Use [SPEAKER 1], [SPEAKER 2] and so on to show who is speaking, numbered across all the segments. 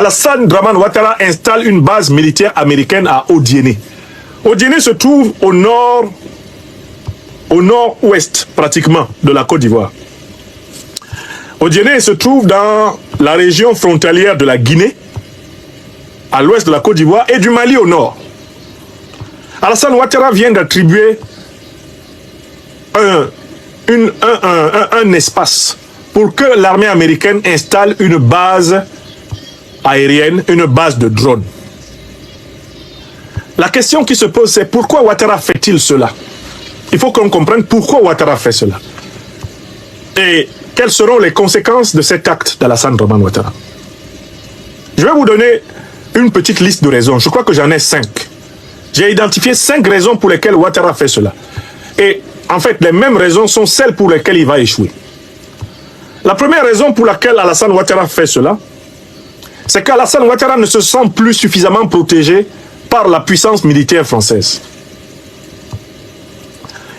[SPEAKER 1] Alassane Dramane Ouattara installe une base militaire américaine à Odiéné. Odiéné se trouve au nord-ouest pratiquement de la Côte d'Ivoire. Odiéné se trouve dans la région frontalière de la Guinée, à l'ouest de la Côte d'Ivoire, et du Mali au nord. Alassane Ouattara vient d'attribuer un espace pour que l'armée américaine installe une base aérienne, une base de drones. La question qui se pose, c'est pourquoi Ouattara fait-il cela? Il faut qu'on comprenne pourquoi Ouattara fait cela. Et quelles seront les conséquences de cet acte d'Alassane Dramane Ouattara? Je vais vous donner une petite liste de raisons. Je crois que j'en ai 5. J'ai identifié 5 raisons pour lesquelles Ouattara fait cela. Et en fait, les mêmes raisons sont celles pour lesquelles il va échouer. La première raison pour laquelle Alassane Ouattara fait cela, c'est qu'Alassane Ouattara ne se sent plus suffisamment protégé par la puissance militaire française.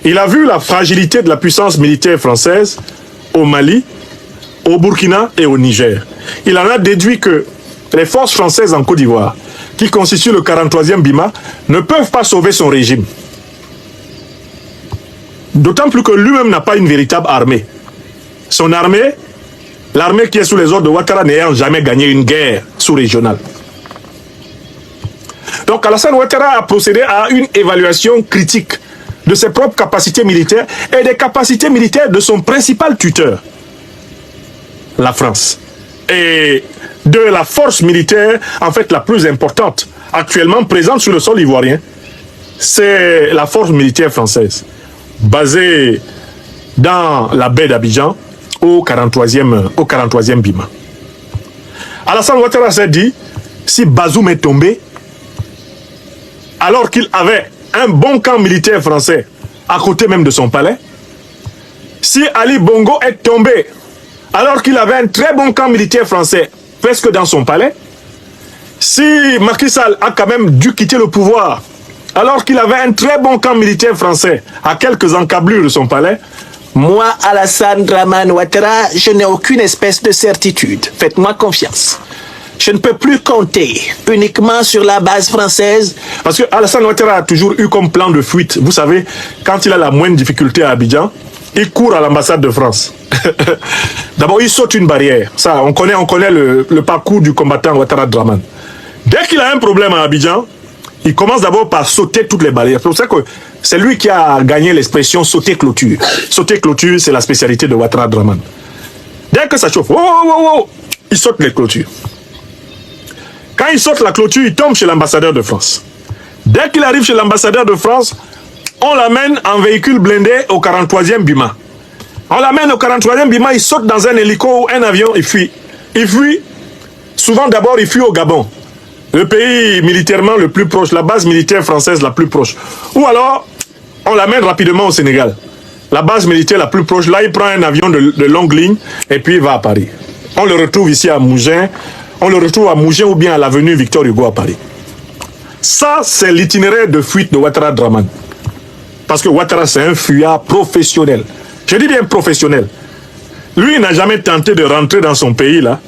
[SPEAKER 1] Il a vu la fragilité de la puissance militaire française au Mali, au Burkina et au Niger. Il en a déduit que les forces françaises en Côte d'Ivoire, qui constituent le 43e BIMA, ne peuvent pas sauver son régime. D'autant plus que lui-même n'a pas une véritable armée. Son armée, l'armée qui est sous les ordres de Ouattara, n'ayant jamais gagné une guerre sous-régionale. Donc Alassane Ouattara a procédé à une évaluation critique de ses propres capacités militaires et des capacités militaires de son principal tuteur, la France. Et de la force militaire, en fait, la plus importante actuellement présente sur le sol ivoirien, c'est la force militaire française, basée dans la baie d'Abidjan, au 43e BIMA. Alassane Ouattara s'est dit, si Bazoum est tombé, alors qu'il avait un bon camp militaire français à côté même de son palais, si Ali Bongo est tombé, alors qu'il avait un très bon camp militaire français presque dans son palais, si Macky Sall a quand même dû quitter le pouvoir, alors qu'il avait un très bon camp militaire français à quelques encablures de son palais,
[SPEAKER 2] moi, Alassane Dramane Ouattara, je n'ai aucune espèce de certitude. Faites-moi confiance. Je ne peux plus compter uniquement sur la base française.
[SPEAKER 1] Parce que Alassane Ouattara a toujours eu comme plan de fuite. Vous savez, quand il a la moindre difficulté à Abidjan, il court à l'ambassade de France. D'abord, il saute une barrière. Ça, on connaît le parcours du combattant Ouattara Dramane. Dès qu'il a un problème à Abidjan, il commence d'abord par sauter toutes les barrières. C'est pour ça que c'est lui qui a gagné l'expression sauter clôture. Sauter clôture, c'est la spécialité de Ouattara Dramane. Dès que ça chauffe, il saute les clôtures. Quand il saute la clôture, il tombe chez l'ambassadeur de France. Dès qu'il arrive chez l'ambassadeur de France, on l'amène en véhicule blindé au 43e BIMA. On l'amène au 43e BIMA, il saute dans un hélico ou un avion, il fuit. Il fuit. Souvent d'abord, il fuit au Gabon. Le pays militairement le plus proche, la base militaire française la plus proche. Ou alors, on l'amène rapidement au Sénégal. La base militaire la plus proche, là il prend un avion de longue ligne et puis il va à Paris. On le retrouve ici à Mougins, on le retrouve à Mougins ou bien à l'avenue Victor Hugo à Paris. Ça, c'est l'itinéraire de fuite de Ouattara Dramane. Parce que Ouattara, c'est un fuyard professionnel. Je dis bien professionnel. Lui, il n'a jamais tenté de rentrer dans son pays, là,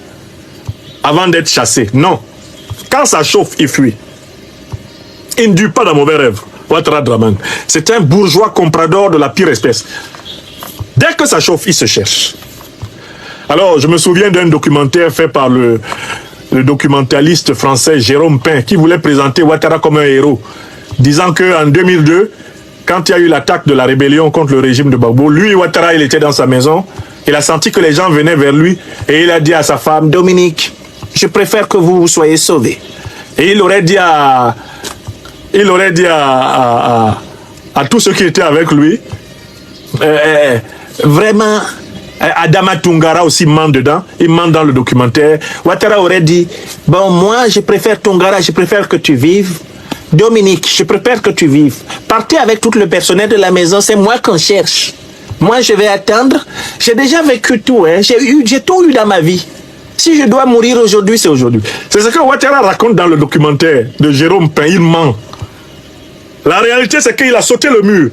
[SPEAKER 1] avant d'être chassé. Non. Quand ça chauffe, il fuit. Il ne dure pas dans mauvais rêve. Ouattara Dramane. C'est un bourgeois comprador de la pire espèce. Dès que ça chauffe, il se cherche. Alors, je me souviens d'un documentaire fait par le documentaliste français Jérôme Pin, qui voulait présenter Ouattara comme un héros, disant qu'en 2002, quand il y a eu l'attaque de la rébellion contre le régime de Gbagbo, lui, Ouattara, il était dans sa maison, il a senti que les gens venaient vers lui, et il a dit à sa femme, Dominique, je préfère que vous soyez sauvés. Et il aurait dit à tous ceux qui étaient avec lui, vraiment, Adama Toungara aussi ment dedans, il ment dans le documentaire. Ouattara aurait dit, bon, moi, je préfère Toungara, je préfère que tu vives. Dominique, je préfère que tu vives. Partez avec tout le personnel de la maison, c'est moi qu'on cherche. Moi, je vais attendre. J'ai déjà vécu tout, hein. J'ai tout eu dans ma vie. Si je dois mourir aujourd'hui, c'est aujourd'hui. C'est ce que Ouattara raconte dans le documentaire de Jérôme Pin, il ment. La réalité, c'est qu'il a sauté le mur.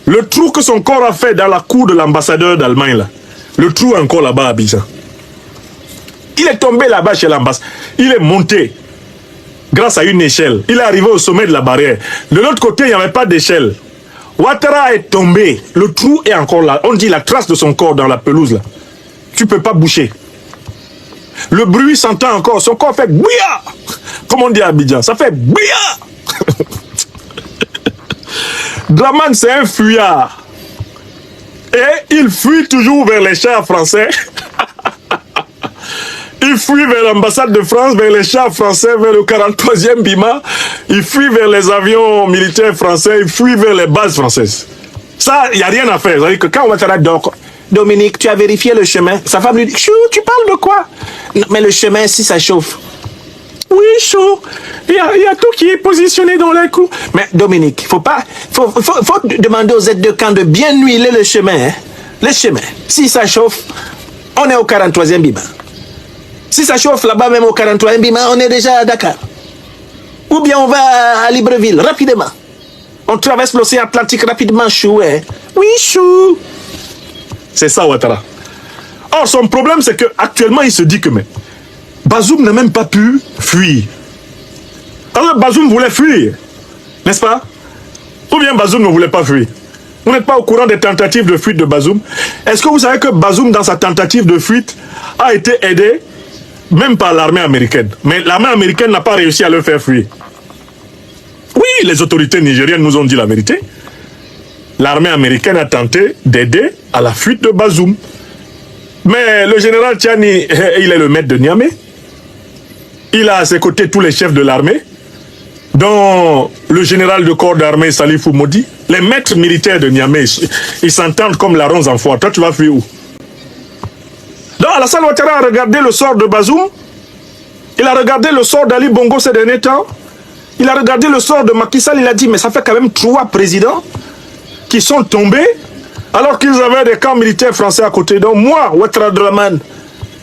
[SPEAKER 1] Le trou que son corps a fait dans la cour de l'ambassadeur d'Allemagne, là. Le trou encore là-bas à Abidjan. Il est tombé là-bas chez l'ambassade. Il est monté grâce à une échelle. Il est arrivé au sommet de la barrière. De l'autre côté, il n'y avait pas d'échelle. Ouattara est tombé. Le trou est encore là. On dit la trace de son corps dans la pelouse là. Tu ne peux pas boucher. Le bruit s'entend encore. Son corps fait bouilla. Comme on dit à Abidjan. Ça fait bouilla. Dramane, c'est un fuyard. Et il fuit toujours vers les chars français. Il fuit vers l'ambassade de France, vers les chars français, vers le 43e Bima. Il fuit vers les avions militaires français. Il fuit vers les bases françaises. Ça, il n'y a rien à faire. C'est-à-dire que quand Ouattara dort...
[SPEAKER 2] Dominique, tu as vérifié le chemin. Sa femme lui dit, chou, tu parles de quoi? Non, mais le chemin, si ça chauffe. Oui, chaud. Il y a tout qui est positionné dans les coups. Mais Dominique, faut demander aux aides de camp de bien huiler le chemin. Hein? Le chemin. Si ça chauffe, on est au 43e Bima. Si ça chauffe là-bas, même au 43e Bima, on est déjà à Dakar. Ou bien on va à Libreville, rapidement. On traverse l'océan Atlantique rapidement, chou. Hein? Oui, chou.
[SPEAKER 1] C'est ça, Ouattara. Or, son problème, c'est qu'actuellement, il se dit que Bazoum n'a même pas pu fuir. Alors, Bazoum voulait fuir, n'est-ce pas? Ou bien Bazoum ne voulait pas fuir? Vous n'êtes pas au courant des tentatives de fuite de Bazoum? Est-ce que vous savez que Bazoum, dans sa tentative de fuite, a été aidé même par l'armée américaine? Mais l'armée américaine n'a pas réussi à le faire fuir. Oui, les autorités nigériennes nous ont dit la vérité. L'armée américaine a tenté d'aider à la fuite de Bazoum. Mais le général Tchani, il est le maître de Niamey. Il a à ses côtés tous les chefs de l'armée, dont le général de corps d'armée Salifou Modi. Les maîtres militaires de Niamey, ils s'entendent comme la ronce en foire. Toi, tu vas fuir où? Donc Alassane Ouattara a regardé le sort de Bazoum. Il a regardé le sort d'Ali Bongo ces derniers temps. Il a regardé le sort de Macky Sall. Il a dit, mais ça fait quand même 3 présidents qui sont tombés alors qu'ils avaient des camps militaires français à côté. Donc moi, Ouattara Dramane,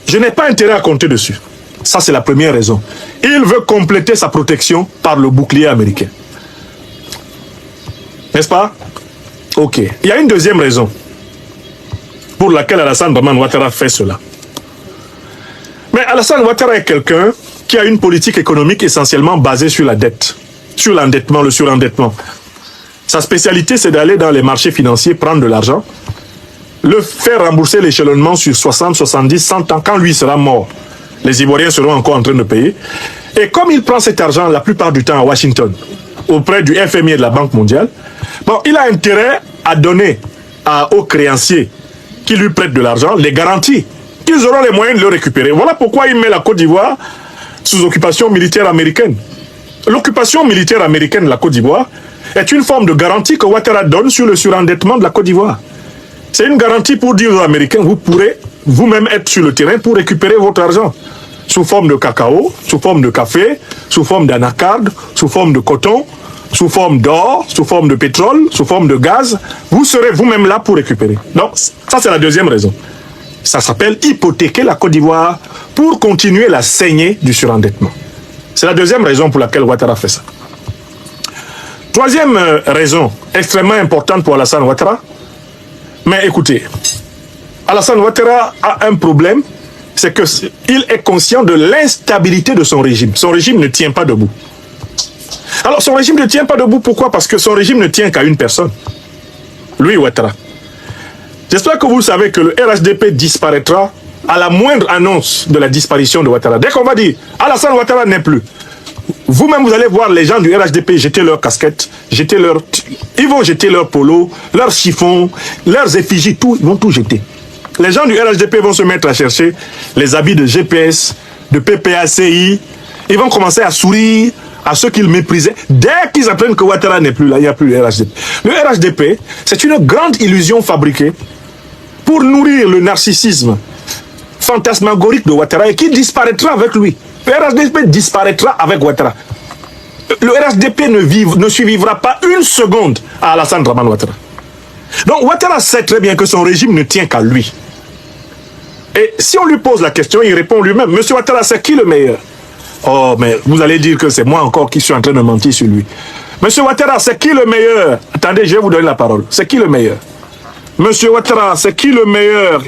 [SPEAKER 1] je n'ai pas intérêt à compter dessus. Ça, c'est la première raison. Il veut compléter sa protection par le bouclier américain. N'est-ce pas? Ok. Il y a une deuxième raison pour laquelle Alassane Dramane Ouattara fait cela. Mais Alassane Ouattara est quelqu'un qui a une politique économique essentiellement basée sur la dette, sur l'endettement, le surendettement. Sa spécialité, c'est d'aller dans les marchés financiers, prendre de l'argent, le faire rembourser l'échelonnement sur 60, 70, 100 ans, quand lui sera mort. Les Ivoiriens seront encore en train de payer. Et comme il prend cet argent la plupart du temps à Washington, auprès du FMI et de la Banque mondiale, bon, il a intérêt à donner aux créanciers qui lui prêtent de l'argent les garanties qu'ils auront les moyens de le récupérer. Voilà pourquoi il met la Côte d'Ivoire sous occupation militaire américaine. L'occupation militaire américaine de la Côte d'Ivoire est une forme de garantie que Ouattara donne sur le surendettement de la Côte d'Ivoire. C'est une garantie pour dire aux Américains, vous pourrez vous-même être sur le terrain pour récupérer votre argent. Sous forme de cacao, sous forme de café, sous forme d'anacarde, sous forme de coton, sous forme d'or, sous forme de pétrole, sous forme de gaz. Vous serez vous-même là pour récupérer. Donc, ça c'est la deuxième raison. Ça s'appelle hypothéquer la Côte d'Ivoire pour continuer la saignée du surendettement. C'est la deuxième raison pour laquelle Ouattara fait ça. Troisième raison, extrêmement importante pour Alassane Ouattara. Mais écoutez, Alassane Ouattara a un problème, c'est qu'il est conscient de l'instabilité de son régime. Son régime ne tient pas debout. Alors son régime ne tient pas debout, pourquoi? Parce que son régime ne tient qu'à une personne. Lui, Ouattara. J'espère que vous savez que le RHDP disparaîtra à la moindre annonce de la disparition de Ouattara. Dès qu'on va dire Alassane Ouattara n'est plus, vous-même vous allez voir les gens du RHDP jeter leurs casquettes, ils vont jeter leurs polos, leurs chiffons, leurs effigies, tout, ils vont tout jeter. Les gens du RHDP vont se mettre à chercher les habits de GPS, de PPACI, ils vont commencer à sourire à ceux qu'ils méprisaient. Dès qu'ils apprennent que Ouattara n'est plus là, il n'y a plus le RHDP. Le RHDP, c'est une grande illusion fabriquée pour nourrir le narcissisme fantasmagorique de Ouattara et qui disparaîtra avec lui. Le RHDP disparaîtra avec Ouattara. Le RHDP ne survivra pas une seconde à Alassane Dramane Ouattara. Donc Ouattara sait très bien que son régime ne tient qu'à lui. Et si on lui pose la question, il répond lui-même. Monsieur Ouattara, c'est qui le meilleur? Oh, mais vous allez dire que c'est moi encore qui suis en train de mentir sur lui. Monsieur Ouattara, c'est qui le meilleur? Attendez, je vais vous donner la parole. C'est qui le meilleur? Monsieur Ouattara, c'est qui le meilleur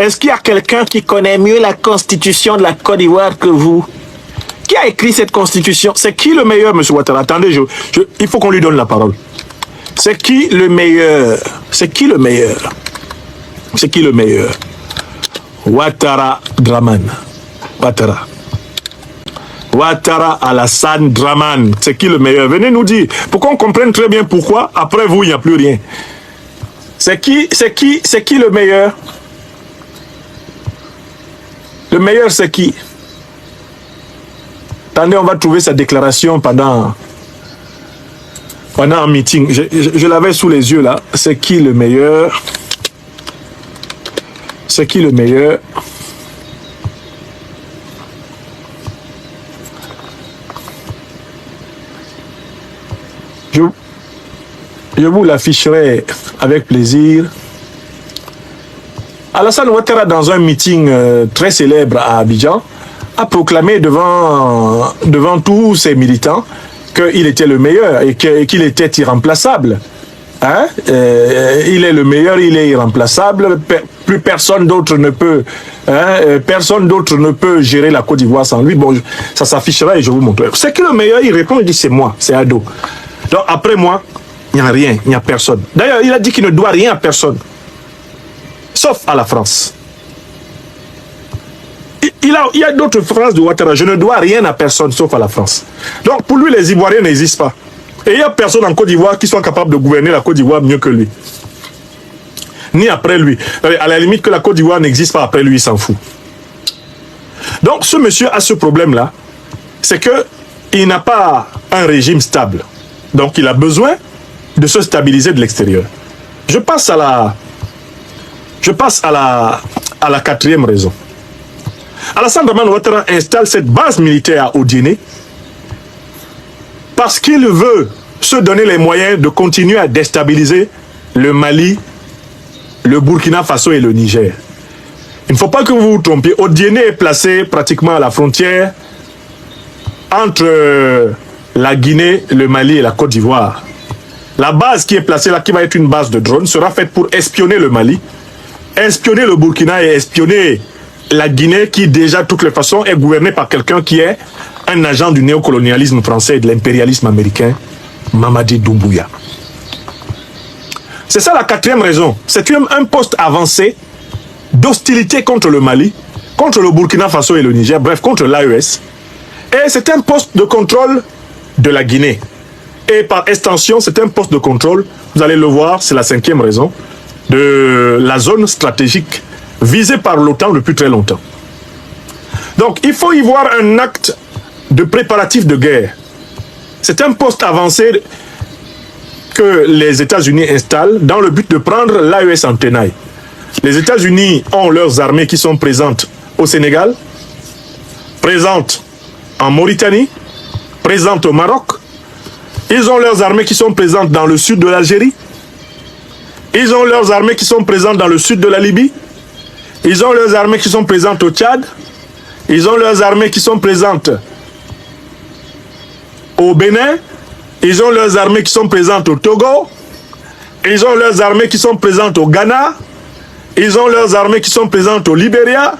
[SPEAKER 2] Est-ce qu'il y a quelqu'un qui connaît mieux la constitution de la Côte d'Ivoire que vous? Qui a écrit cette constitution? C'est qui le meilleur, M. Ouattara? Attendez, il faut qu'on lui donne la parole. C'est qui le meilleur? C'est qui le meilleur? C'est qui le meilleur? Ouattara Draman. Ouattara. Ouattara Alassane Draman. C'est qui le meilleur? Venez nous dire. Pour qu'on comprenne très bien pourquoi, après vous, il n'y a plus rien. C'est qui le meilleur? Le meilleur, c'est qui? Attendez, on va trouver sa déclaration pendant un meeting. Je l'avais sous les yeux là. C'est qui le meilleur? C'est qui le meilleur? Je vous l'afficherai avec plaisir. Alassane Ouattara, dans un meeting très célèbre à Abidjan, a proclamé devant tous ses militants qu'il était le meilleur et qu'il était irremplaçable. Hein? Il est le meilleur, il est irremplaçable. Plus personne d'autre ne peut, personne d'autre ne peut gérer la Côte d'Ivoire sans lui. Bon, ça s'affichera et je vous montrerai. C'est que le meilleur, il répond, il dit c'est moi, c'est Ado. Donc après moi, il n'y a rien, il n'y a personne. D'ailleurs, il a dit qu'il ne doit rien à personne, sauf à la France. Il y a d'autres phrases de Ouattara. Je ne dois rien à personne sauf à la France. Donc pour lui, les Ivoiriens n'existent pas. Et il n'y a personne en Côte d'Ivoire qui soit capable de gouverner la Côte d'Ivoire mieux que lui. Ni après lui. À la limite que la Côte d'Ivoire n'existe pas après lui, il s'en fout. Donc ce monsieur a ce problème-là. C'est qu'il n'a pas un régime stable. Donc il a besoin de se stabiliser de l'extérieur. Je passe à la quatrième raison. Alassane Draman Ouattara installe cette base militaire à Odiéné parce qu'il veut se donner les moyens de continuer à déstabiliser le Mali, le Burkina Faso et le Niger. Il ne faut pas que vous vous trompiez. Odiéné est placé pratiquement à la frontière entre la Guinée, le Mali et la Côte d'Ivoire. La base qui est placée là, qui va être une base de drones, sera faite pour espionner le Mali, espionner le Burkina et espionner la Guinée qui déjà, de toutes les façons, est gouvernée par quelqu'un qui est un agent du néocolonialisme français et de l'impérialisme américain, Mamadi Doumbouya. C'est ça la quatrième raison. C'est un poste avancé d'hostilité contre le Mali, contre le Burkina Faso et le Niger, bref, contre l'AES. Et c'est un poste de contrôle de la Guinée. Et par extension, c'est un poste de contrôle, vous allez le voir, c'est la cinquième raison, de la zone stratégique visée par l'OTAN depuis très longtemps. Donc, il faut y voir un acte de préparatif de guerre. C'est un poste avancé que les États-Unis installent dans le but de prendre l'AES en tenaille. Les États-Unis ont leurs armées qui sont présentes au Sénégal, présentes en Mauritanie, présentes au Maroc. Ils ont leurs armées qui sont présentes dans le sud de l'Algérie. Ils ont leurs armées qui sont présentes dans le sud de la Libye. Ils ont leurs armées qui sont présentes au Tchad. Ils ont leurs armées qui sont présentes au Bénin. Ils ont leurs armées qui sont présentes au Togo. Ils ont leurs armées qui sont présentes au Ghana. Ils ont leurs armées qui sont présentes au Libéria.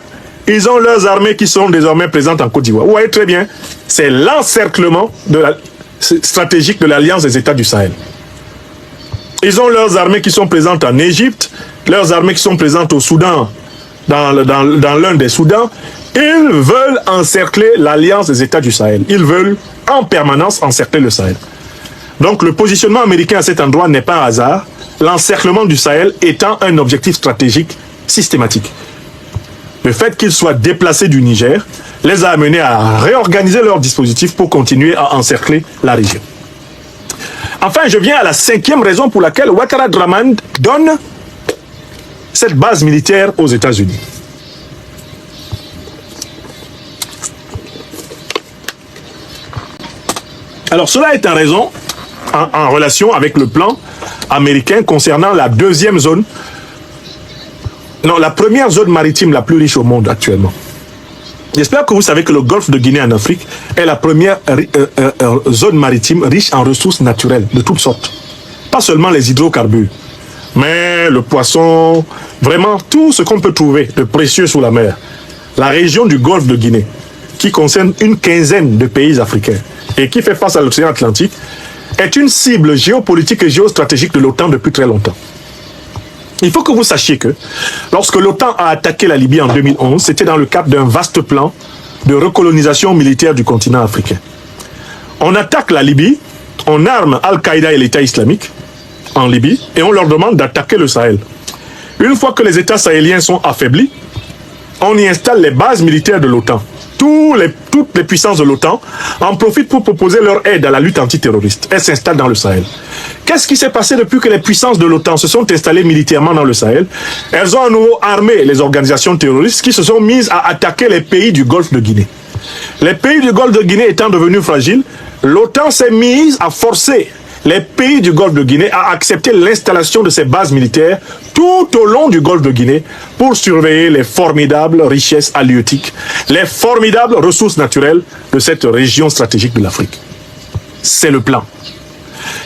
[SPEAKER 2] Ils ont leurs armées qui sont désormais présentes en Côte d'Ivoire. Vous voyez très bien, c'est l'encerclement stratégique de l'Alliance des États du Sahel. Ils ont leurs armées qui sont présentes en Égypte, leurs armées qui sont présentes au Soudan, dans l'un des Soudans. Ils veulent encercler l'Alliance des États du Sahel. Ils veulent en permanence encercler le Sahel. Donc le positionnement américain à cet endroit n'est pas un hasard, l'encerclement du Sahel étant un objectif stratégique systématique. Le fait qu'ils soient déplacés du Niger les a amenés à réorganiser leur dispositif pour continuer à encercler la région. Enfin, je viens à la cinquième raison pour laquelle Ouattara Draman donne cette base militaire aux États-Unis. Alors, cela est en raison, en relation avec le plan américain concernant la deuxième zone, non, la première zone maritime la plus riche au monde actuellement. J'espère que vous savez que le golfe de Guinée en Afrique est la première zone maritime riche en ressources naturelles de toutes sortes. Pas seulement les hydrocarbures.
[SPEAKER 1] mais le poisson, vraiment tout ce qu'on peut trouver de précieux sous la mer. La région du golfe de Guinée, qui concerne une quinzaine de pays africains et qui fait face à l'océan Atlantique, est une cible géopolitique et géostratégique de l'OTAN depuis très longtemps. Il faut que vous sachiez que lorsque l'OTAN a attaqué la Libye en 2011, c'était dans le cadre d'un vaste plan de recolonisation militaire du continent africain. On attaque la Libye, on arme Al-Qaïda et l'État islamique en Libye et on leur demande d'attaquer le Sahel. Une fois que les États sahéliens sont affaiblis, on y installe les bases militaires de l'OTAN. Toutes les puissances de l'OTAN en profitent pour proposer leur aide à la lutte antiterroriste. Elles s'installent dans le Sahel. Qu'est-ce qui s'est passé depuis que les puissances de l'OTAN se sont installées militairement dans le Sahel? Elles ont à nouveau armé les organisations terroristes qui se sont mises à attaquer les pays du Golfe de Guinée. Les pays du Golfe de Guinée étant devenus fragiles, l'OTAN s'est mise à forcer les pays du Golfe de Guinée à accepter l'installation de ces bases militaires tout au long du Golfe de Guinée pour surveiller les formidables richesses halieutiques, les formidables ressources naturelles de cette région stratégique de l'Afrique. C'est le plan.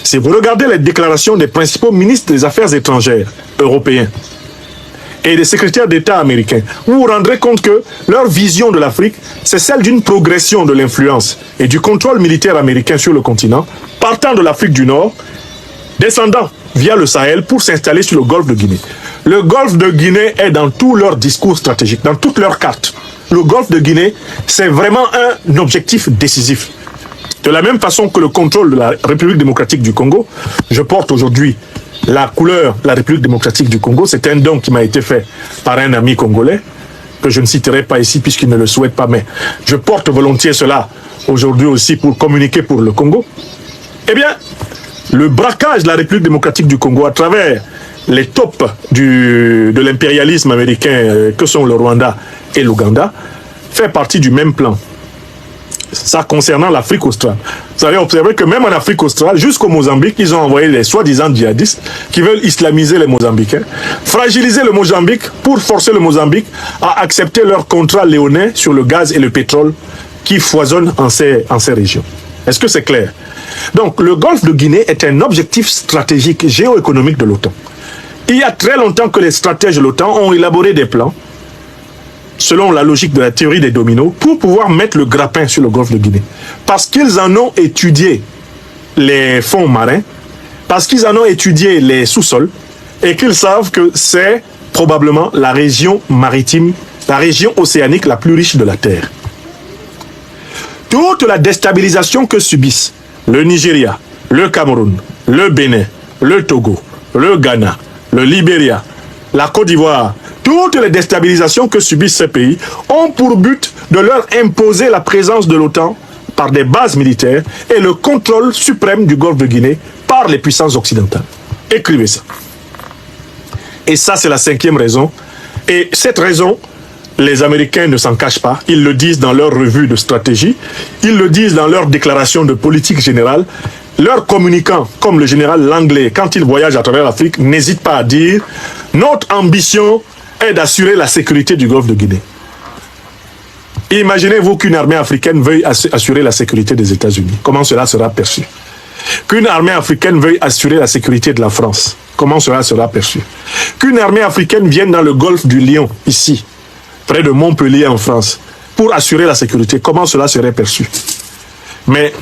[SPEAKER 1] Si vous regardez les déclarations des principaux ministres des Affaires étrangères européens et des secrétaires d'État américains, vous vous rendrez compte que leur vision de l'Afrique, c'est celle d'une progression de l'influence et du contrôle militaire américain sur le continent, partant de l'Afrique du Nord, descendant via le Sahel pour s'installer sur le Golfe de Guinée. Le Golfe de Guinée est dans tout leur discours stratégique, dans toutes leurs cartes. Le Golfe de Guinée, c'est vraiment un objectif décisif. De la même façon que le contrôle de la République démocratique du Congo, je porte aujourd'hui la couleur de la République démocratique du Congo. C'est un don qui m'a été fait par un ami congolais, que je ne citerai pas ici puisqu'il ne le souhaite pas, mais je porte volontiers cela aujourd'hui aussi pour communiquer pour le Congo. Eh bien, le braquage de la République démocratique du Congo à travers les tops de l'impérialisme américain que sont le Rwanda et l'Ouganda fait partie du même plan. Ça concernant l'Afrique australe. Vous avez observé que même en Afrique australe, jusqu'au Mozambique, ils ont envoyé les soi-disant djihadistes qui veulent islamiser les Mozambicains, fragiliser le Mozambique pour forcer le Mozambique à accepter leur contrat léonin sur le gaz et le pétrole qui foisonnent en ces régions. Est-ce que c'est clair? Donc, le Golfe de Guinée est un objectif stratégique géoéconomique de l'OTAN. Il y a très longtemps que les stratèges de l'OTAN ont élaboré des plans selon la logique de la théorie des dominos, pour pouvoir mettre le grappin sur le Golfe de Guinée. Parce qu'ils en ont étudié les fonds marins, parce qu'ils en ont étudié les sous-sols, et qu'ils savent que c'est probablement la région maritime, la région océanique la plus riche de la Terre. Toute la déstabilisation que subissent le Nigeria, le Cameroun, le Bénin, le Togo, le Ghana, le Libéria, la Côte d'Ivoire, toutes les déstabilisations que subissent ces pays ont pour but de leur imposer la présence de l'OTAN par des bases militaires et le contrôle suprême du Golfe de Guinée par les puissances occidentales. Écrivez ça. Et ça, c'est la cinquième raison. Et cette raison, les Américains ne s'en cachent pas. Ils le disent dans leur revue de stratégie. Ils le disent dans leur déclaration de politique générale. Leurs communicants, comme le général Langley, quand il voyage à travers l'Afrique, n'hésitent pas à dire « Notre ambition est d'assurer la sécurité du Golfe de Guinée. » Imaginez-vous qu'une armée africaine veuille assurer la sécurité des États-Unis. Comment cela sera perçu? Qu'une armée africaine veuille assurer la sécurité de la France. Comment cela sera perçu? Qu'une armée africaine vienne dans le Golfe du Lion, ici, près de Montpellier en France, pour assurer la sécurité. Comment cela serait perçu? Mais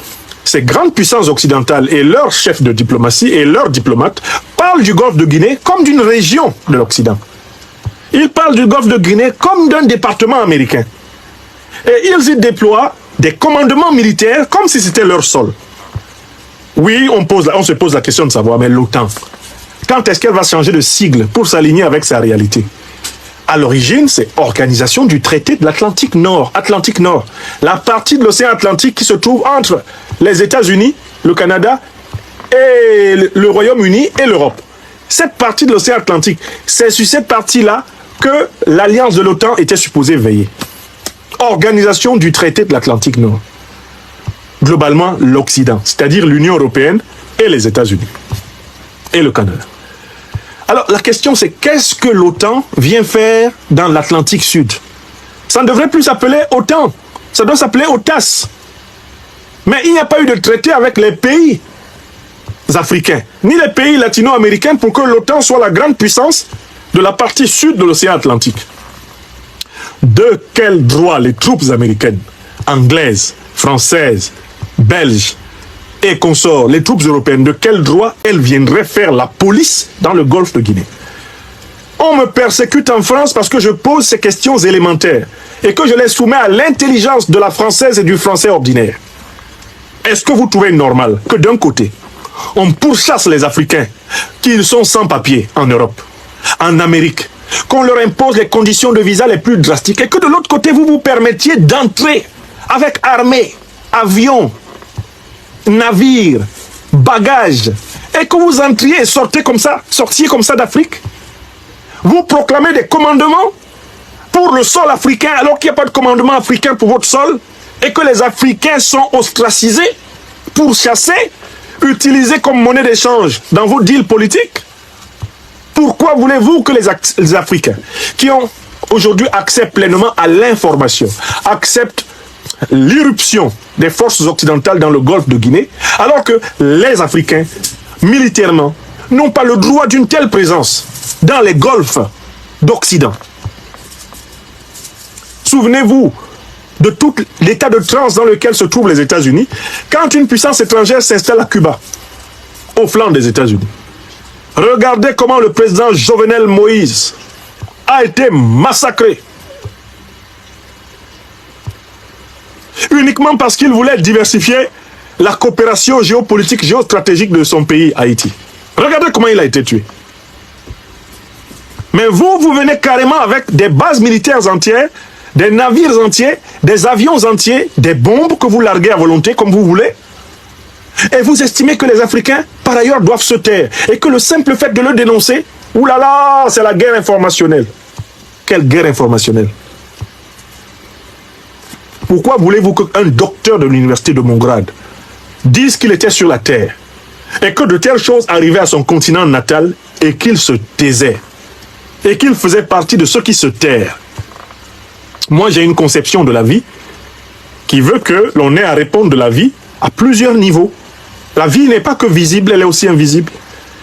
[SPEAKER 1] ces grandes puissances occidentales et leurs chefs de diplomatie et leurs diplomates parlent du Golfe de Guinée comme d'une région de l'Occident. Ils parlent du Golfe de Guinée comme d'un département américain. Et ils y déploient des commandements militaires comme si c'était leur sol. Oui, on se pose la question de savoir, mais l'OTAN, quand est-ce qu'elle va changer de sigle pour s'aligner avec sa réalité? À l'origine, c'est Organisation du traité de l'Atlantique Nord. Atlantique Nord. La partie de l'océan Atlantique qui se trouve entre les États-Unis, le Canada, et le Royaume-Uni et l'Europe. Cette partie de l'océan Atlantique, c'est sur cette partie-là que l'alliance de l'OTAN était supposée veiller. Organisation du traité de l'Atlantique Nord. Globalement, l'Occident, c'est-à-dire l'Union européenne et les États-Unis. Et le Canada. Alors, la question, c'est qu'est-ce que l'OTAN vient faire dans l'Atlantique Sud? Ça ne devrait plus s'appeler OTAN. Ça doit s'appeler OTAS. Mais il n'y a pas eu de traité avec les pays africains, ni les pays latino-américains pour que l'OTAN soit la grande puissance de la partie sud de l'océan Atlantique. De quel droit les troupes américaines, anglaises, françaises, belges et consorts, les troupes européennes, de quel droit elles viendraient faire la police dans le golfe de Guinée? On me persécute en France parce que je pose ces questions élémentaires et que je les soumets à l'intelligence de la française et du français ordinaire. Est-ce que vous trouvez normal que d'un côté, on pourchasse les Africains qui sont sans papier en Europe, en Amérique, qu'on leur impose les conditions de visa les plus drastiques et que de l'autre côté, vous vous permettiez d'entrer avec armée, avion, navire, bagages, et que vous entriez et sortiez comme ça d'Afrique? Vous proclamez des commandements pour le sol africain alors qu'il n'y a pas de commandement africain pour votre sol et que les Africains sont ostracisés, pourchassés, utilisés comme monnaie d'échange dans vos deals politiques? Pourquoi voulez-vous que les Africains qui ont aujourd'hui accès pleinement à l'information acceptent l'irruption des forces occidentales dans le golfe de Guinée alors que les Africains, militairement, n'ont pas le droit d'une telle présence dans les golfs d'Occident? Souvenez-vous de tout l'état de transe dans lequel se trouvent les États-Unis quand une puissance étrangère s'installe à Cuba, au flanc des États-Unis. Regardez comment le président Jovenel Moïse a été massacré uniquement parce qu'il voulait diversifier la coopération géopolitique, géostratégique de son pays, Haïti. Regardez comment il a été tué. Mais vous venez carrément avec des bases militaires entières, des navires entiers, des avions entiers, des bombes que vous larguez à volonté comme vous voulez. Et vous estimez que les Africains, par ailleurs, doivent se taire. Et que le simple fait de le dénoncer, oulala, c'est la guerre informationnelle. Quelle guerre informationnelle? Pourquoi voulez-vous qu'un docteur de l'université de Mongrad dise qu'il était sur la Terre et que de telles choses arrivaient à son continent natal et qu'il se taisait et qu'il faisait partie de ceux qui se tairent? Moi, j'ai une conception de la vie qui veut que l'on ait à répondre de la vie à plusieurs niveaux. La vie n'est pas que visible, elle est aussi invisible.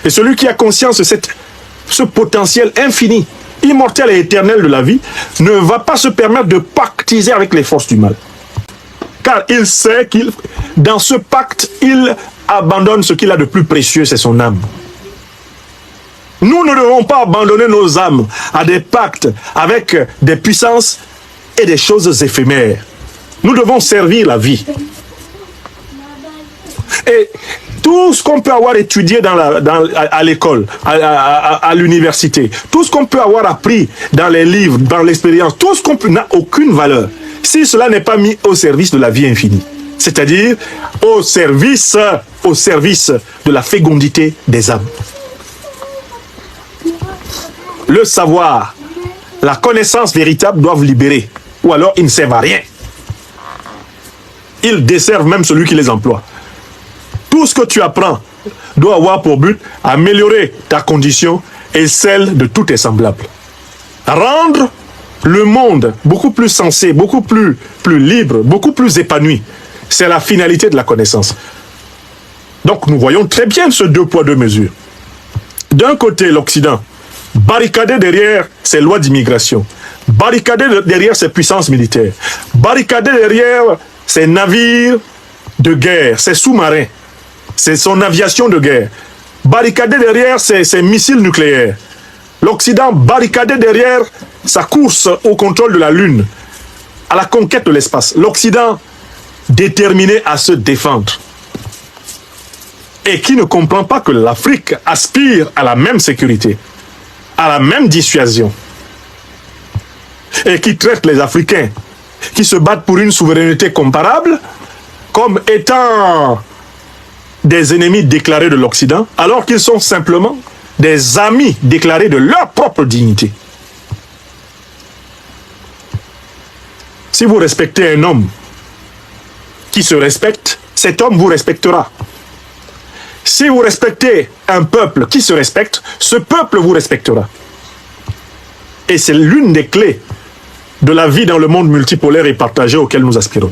[SPEAKER 1] Et celui qui a conscience de ce potentiel infini, immortel et éternel de la vie, ne va pas se permettre de pactiser avec les forces du mal. Car il sait qu'il, dans ce pacte, il abandonne ce qu'il a de plus précieux, c'est son âme. Nous ne devons pas abandonner nos âmes à des pactes avec des puissances et des choses éphémères. Nous devons servir la vie. Et tout ce qu'on peut avoir étudié à l'école, à l'université, tout ce qu'on peut avoir appris dans les livres, dans l'expérience, tout ce qu'on peut n'a aucune valeur si cela n'est pas mis au service de la vie infinie. C'est-à-dire au service de la fécondité des âmes. Le savoir, la connaissance véritable doivent libérer, ou alors ils ne servent à rien. Ils desservent même celui qui les emploie. Tout ce que tu apprends doit avoir pour but améliorer ta condition et celle de tous tes semblables. Rendre le monde beaucoup plus sensé, beaucoup plus libre, beaucoup plus épanoui. C'est la finalité de la connaissance. Donc nous voyons très bien ce deux poids, deux mesures. D'un côté, l'Occident, barricadé derrière ses lois d'immigration, barricadé derrière ses puissances militaires, barricadé derrière ses navires de guerre, ses sous-marins, c'est son aviation de guerre, barricadé derrière ses missiles nucléaires. L'Occident barricadé derrière sa course au contrôle de la Lune, à la conquête de l'espace. L'Occident déterminé à se défendre. Et qui ne comprend pas que l'Afrique aspire à la même sécurité, à la même dissuasion. Et qui traite les Africains qui se battent pour une souveraineté comparable comme étant des ennemis déclarés de l'Occident, alors qu'ils sont simplement des amis déclarés de leur propre dignité. Si vous respectez un homme qui se respecte, cet homme vous respectera. Si vous respectez un peuple qui se respecte, ce peuple vous respectera. Et c'est l'une des clés de la vie dans le monde multipolaire et partagé auquel nous aspirons.